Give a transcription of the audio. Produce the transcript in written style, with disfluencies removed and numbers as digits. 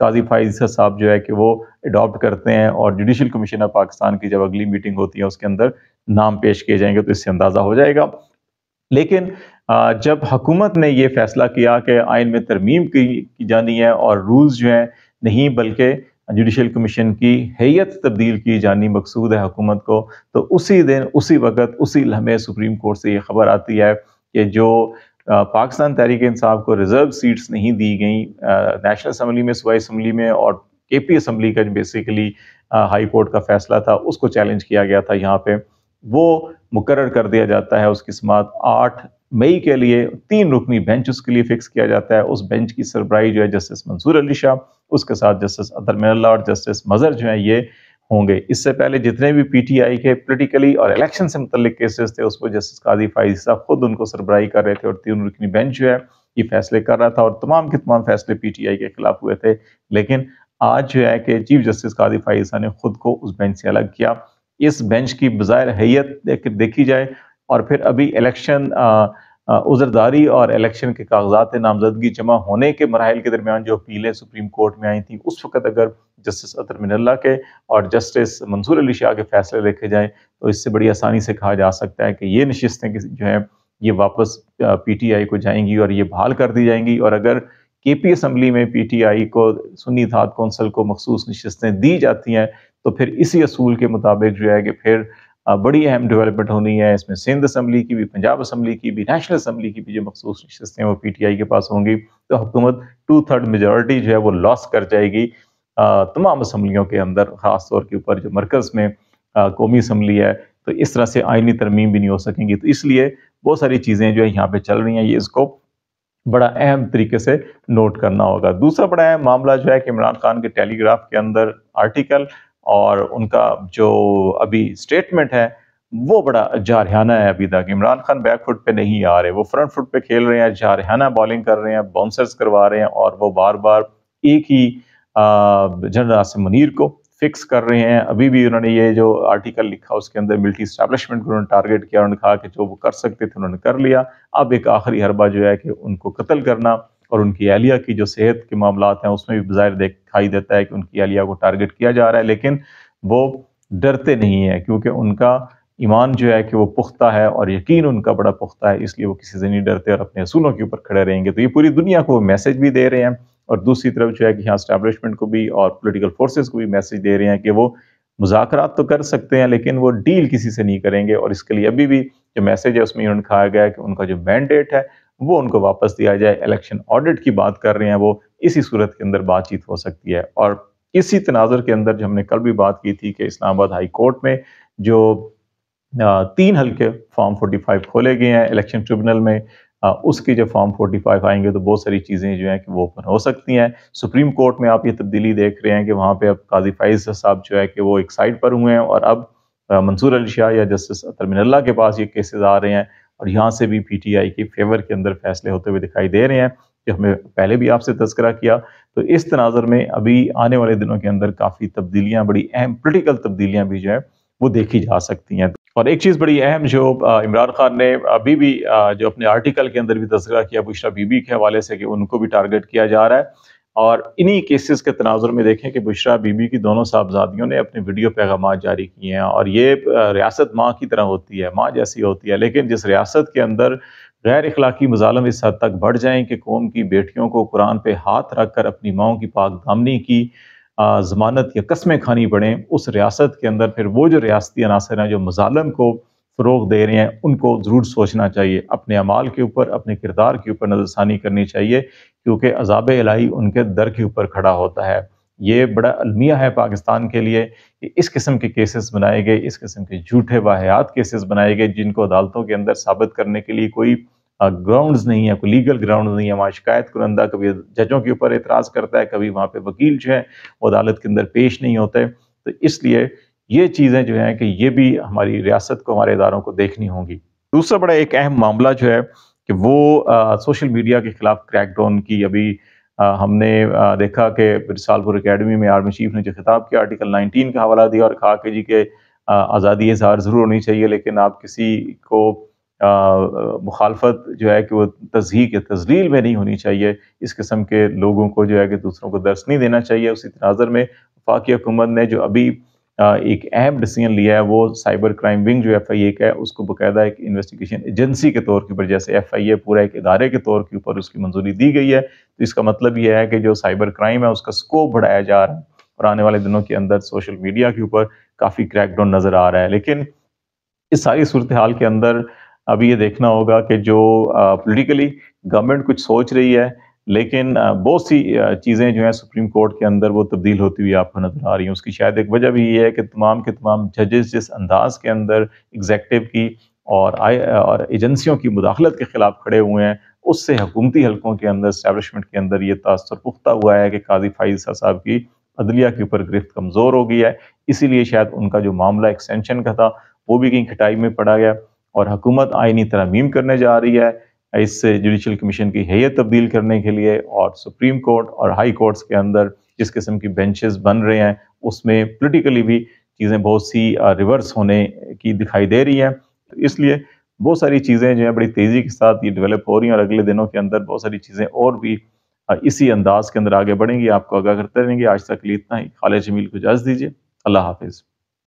قاضی فائز صاحب جو ہے کہ وہ اڈاپٹ کرتے ہیں، اور جوڈیشل کمیشن آف پاکستان کی جب اگلی میٹنگ ہوتی ہے اس کے اندر نام پیش کیے جائیں گے تو اس سے اندازہ ہو جائے گا۔ لیکن جب حکومت نے یہ فیصلہ کیا کہ آئین میں ترمیم کی جانی ہے اور رولز جو ہیں نہیں بلکہ جوڈیشل کمیشن کی ہیئت تبدیل کی جانی مقصود ہے حکومت کو، تو اسی دن اسی وقت اسی لمحے سپریم کورٹ سے یہ خبر آتی ہے کہ جو پاکستان تحریک انصاف کو ریزرو سیٹس نہیں دی گئیں نیشنل اسمبلی میں، صوبائی اسمبلی میں، اور کے پی اسمبلی کا جو بیسیکلی ہائی کورٹ کا فیصلہ تھا اس کو چیلنج کیا گیا تھا یہاں پہ، وہ مقرر کر دیا جاتا ہے۔ اس کی سماعت 8 مئی کے لیے 3 رکنی بینچ اس کے لیے فکس کیا جاتا ہے۔ اس بینچ کی سربراہی جو ہے جسٹس منصور علی شاہ، اس کے ساتھ جسٹس اطہر من اللہ اور جسٹس مظہر جو ہیں یہ ہوں گے۔ اس سے پہلے جتنے بھی پی ٹی آئی کے پولیٹیکلی اور الیکشن سے متعلق کیسز تھے اس کو جسٹس قاضی فائز صاحب خود ان کو سربراہی کر رہے تھے، اور 3 رکنی بینچ جو ہے یہ فیصلے کر رہا تھا، اور تمام کے تمام فیصلے پی ٹی آئی کے خلاف ہوئے تھے۔ لیکن آج جو ہے کہ چیف جسٹس قاضی فائز صاحب نے خود کو اس بینچ سے الگ کیا۔ اس بینچ کی بظاہر حیت دیکھی جائے، اور پھر ابھی الیکشن عذرداری اور الیکشن کے کاغذات نامزدگی جمع ہونے کے مراحل کے درمیان جو اپیلیں سپریم کورٹ میں آئی تھیں، اس وقت اگر جسٹس اطہر من اللہ کے اور جسٹس منصور علی شاہ کے فیصلے دیکھے جائیں تو اس سے بڑی آسانی سے کہا جا سکتا ہے کہ یہ نشستیں جو ہیں یہ واپس پی ٹی آئی کو جائیں گی اور یہ بحال کر دی جائیں گی۔ اور اگر کے پی اسمبلی میں پی ٹی آئی کو سنی اتحاد کونسل کو مخصوص نشستیں دی جاتی ہیں تو پھر اسی اصول کے مطابق جو ہے کہ پھر بڑی اہم ڈیولپمنٹ ہونی ہے۔ اس میں سندھ اسمبلی کی بھی، پنجاب اسمبلی کی بھی، نیشنل اسمبلی کی بھی جو مخصوص نشستیں وہ پی ٹی آئی کے پاس ہوں گی، تو حکومت 2/3 میجورٹی جو ہے وہ لاس کر جائے گی تمام اسمبلیوں کے اندر، خاص طور کے اوپر جو مرکز میں قومی اسمبلی ہے، تو اس طرح سے آئینی ترمیم بھی نہیں ہو سکیں گی۔ تو اس لیے بہت ساری چیزیں جو ہے یہاں پہ چل رہی ہیں، یہ اس کو بڑا اہم طریقے سے نوٹ کرنا ہوگا۔ دوسرا بڑا اہم معاملہ جو ہے کہ عمران خان کے ٹیلی گراف کے اندر آرٹیکل اور ان کا جو ابھی سٹیٹمنٹ ہے وہ بڑا جارحانہ ہے۔ ابھی تک عمران خان بیک فٹ پہ نہیں آ رہے، وہ فرنٹ فٹ پہ کھیل رہے ہیں، جارحانہ بالنگ کر رہے ہیں، باؤنسرز کروا رہے ہیں، اور وہ بار بار ایک ہی جنرل عاصم منیر کو فکس کر رہے ہیں۔ ابھی بھی انہوں نے یہ جو آرٹیکل لکھا اس کے اندر ملٹری اسٹیبلشمنٹ کو انہوں نے ٹارگٹ کیا، انہوں نے کہا کہ جو وہ کر سکتے تھے انہوں نے کر لیا، اب ایک آخری حربہ جو ہے کہ ان کو قتل کرنا، اور ان کی اہلیہ کی جو صحت کے معاملات ہیں اس میں بھی بظاہر دکھائی دیتا ہے کہ ان کی اہلیہ کو ٹارگٹ کیا جا رہا ہے، لیکن وہ ڈرتے نہیں ہیں کیونکہ ان کا ایمان جو ہے کہ وہ پختہ ہے اور یقین ان کا بڑا پختہ ہے، اس لیے وہ کسی سے نہیں ڈرتے اور اپنے اصولوں کے اوپر کھڑے رہیں گے۔ تو یہ پوری دنیا کو میسج بھی دے رہے ہیں، اور دوسری طرف جو ہے کہ یہاں اسٹیبلشمنٹ کو بھی اور پولیٹیکل فورسز کو بھی میسج دے رہے ہیں کہ وہ مذاکرات تو کر سکتے ہیں لیکن وہ ڈیل کسی سے نہیں کریں گے، اور اس کے لیے ابھی بھی جو میسج ہے اس میں انہوں نے کہا گیا ہے کہ ان کا جو مینڈیٹ ہے وہ ان کو واپس دیا جائے۔ الیکشن آڈٹ کی بات کر رہے ہیں، وہ اسی صورت کے اندر بات چیت ہو سکتی ہے۔ اور اسی تناظر کے اندر جو ہم نے کل بھی بات کی تھی کہ اسلام آباد ہائی کورٹ میں جو 3 حلقے فارم 45 کھولے گئے ہیں الیکشن ٹریبونل میں، اس کے جو فارم 45 آئیں گے تو بہت ساری چیزیں جو ہیں کہ وہ اوپن ہو سکتی ہیں۔ سپریم کورٹ میں آپ یہ تبدیلی دیکھ رہے ہیں کہ وہاں پہ اب قاضی فائز صاحب جو ہے کہ وہ ایک سائڈ پر ہوئے ہیں، اور اب منصور علی شاہ یا جسٹس اطہر من اللہ کے پاس یہ کیسز آ رہے ہیں، اور یہاں سے بھی پی ٹی آئی کے فیور کے اندر فیصلے ہوتے ہوئے دکھائی دے رہے ہیں، جو ہمیں پہلے بھی آپ سے تذکرہ کیا۔ تو اس تناظر میں ابھی آنے والے دنوں کے اندر کافی تبدیلیاں، بڑی اہم پولیٹیکل تبدیلیاں بھی جو ہے وہ دیکھی جا سکتی ہیں۔ اور ایک چیز بڑی اہم جو عمران خان نے ابھی بھی جو اپنے آرٹیکل کے اندر بھی تذکرہ کیا بشریٰ بی بی کے حوالے سے کہ ان کو بھی ٹارگٹ کیا جا رہا ہے، اور انہی کیسز کے تناظر میں دیکھیں کہ بشریٰ بی بی کی دونوں صاحبزادیوں نے اپنے ویڈیو پیغامات جاری کیے ہیں، اور یہ ریاست ماں کی طرح ہوتی ہے، ماں جیسی ہوتی ہے، لیکن جس ریاست کے اندر غیر اخلاقی مظالم اس حد تک بڑھ جائیں کہ قوم کی بیٹیوں کو قرآن پہ ہاتھ رکھ کر اپنی ماؤں کی پاک دامنی کی ضمانت یا قسمیں کھانی پڑیں، اس ریاست کے اندر پھر وہ جو ریاستی عناصر ہیں جو مظالم کو فروغ دے رہے ہیں ان کو ضرور سوچنا چاہیے، اپنے اعمال کے اوپر، اپنے کردار کے اوپر نظر ثانی کرنی چاہیے، کیونکہ عذاب الہی ان کے در کے اوپر کھڑا ہوتا ہے۔ یہ بڑا المیہ ہے پاکستان کے لیے کہ اس قسم کے کیسز بنائے گئے، اس قسم کے جھوٹے واہیات کیسز بنائے گئے جن کو عدالتوں کے اندر ثابت کرنے کے لیے کوئی گراؤنڈز نہیں ہے، کوئی لیگل گراؤنڈز نہیں ہے۔ وہاں شکایت کنندہ کبھی ججوں کے اوپر اعتراض کرتا ہے، کبھی وہاں پہ وکیل جو ہے وہ عدالت کے اندر پیش نہیں ہوتے، تو اس لیے یہ چیزیں جو ہیں کہ یہ بھی ہماری ریاست کو، ہمارے اداروں کو دیکھنی ہوں گی۔ دوسرا بڑا ایک اہم معاملہ جو ہے کہ وہ سوشل میڈیا کے خلاف کریک ڈاؤن کی ابھی ہم نے دیکھا کہ رسالپور اکیڈمی میں آرمی چیف نے جو خطاب کیا آرٹیکل 19 کا حوالہ دیا اور کہا کہ جی کہ آزادی اظہار ضرور ہونی چاہیے لیکن آپ کسی کو مخالفت جو ہے کہ وہ تضحیک یا تذلیل میں نہیں ہونی چاہیے، اس قسم کے لوگوں کو جو ہے کہ دوسروں کو درس نہیں دینا چاہیے۔ اسی تناظر میں وفاقی حکومت نے جو ابھی ایک اہم ڈیسیژن لیا ہے وہ سائبر کرائم ونگ جو ایف آئی اے کا ہے اس کو باقاعدہ ایک انویسٹیگیشن ایجنسی کے طور کے اوپر، جیسے ایف آئی اے پورا ایک ادارے کے طور کے اوپر اس کی منظوری دی گئی ہے، تو اس کا مطلب یہ ہے کہ جو سائبر کرائم ہے اس کا سکوپ بڑھایا جا رہا ہے اور آنے والے دنوں کے اندر سوشل میڈیا کے اوپر کافی کریک ڈاؤن نظر آ رہا ہے۔ لیکن اس ساری صورتحال کے اندر ابھی یہ دیکھنا ہوگا کہ جو پولیٹیکلی گورنمنٹ کچھ سوچ رہی ہے، لیکن بہت سی چیزیں جو ہیں سپریم کورٹ کے اندر وہ تبدیل ہوتی ہوئی آپ کو نظر آ رہی ہیں۔ اس کی شاید ایک وجہ بھی یہ ہے کہ تمام کے تمام ججز جس انداز کے اندر ایگزیکٹو کی اور ایجنسیوں کی مداخلت کے خلاف کھڑے ہوئے ہیں، اس سے حکومتی حلقوں کے اندر اسٹیبلشمنٹ کے اندر یہ تاثر پختہ ہوا ہے کہ قاضی فائز صاحب کی عدلیہ کے اوپر گرفت کمزور ہو گئی ہے، اسی لیے شاید ان کا جو معاملہ ایکسٹینشن کا تھا وہ بھی کہیں کھٹائی میں پڑا گیا، اور حکومت آئینی ترامیم کرنے جا رہی ہے اس جوڈیشل کمیشن کی حیت تبدیل کرنے کے لیے، اور سپریم کورٹ اور ہائی کورٹس کے اندر جس قسم کی بینچز بن رہے ہیں اس میں پولیٹیکلی بھی چیزیں بہت سی ریورس ہونے کی دکھائی دے رہی ہیں۔ تو اس لیے بہت ساری چیزیں جو ہیں بڑی تیزی کے ساتھ یہ ڈیولپ ہو رہی ہیں، اور اگلے دنوں کے اندر بہت ساری چیزیں اور بھی اسی انداز کے اندر آگے بڑھیں گی، آپ کو آگاہ کرتے رہیں گے۔ آج تک کے لیے اتنا ہی۔ خالد جمیل کو اجازت دیجیے، اللہ حافظ۔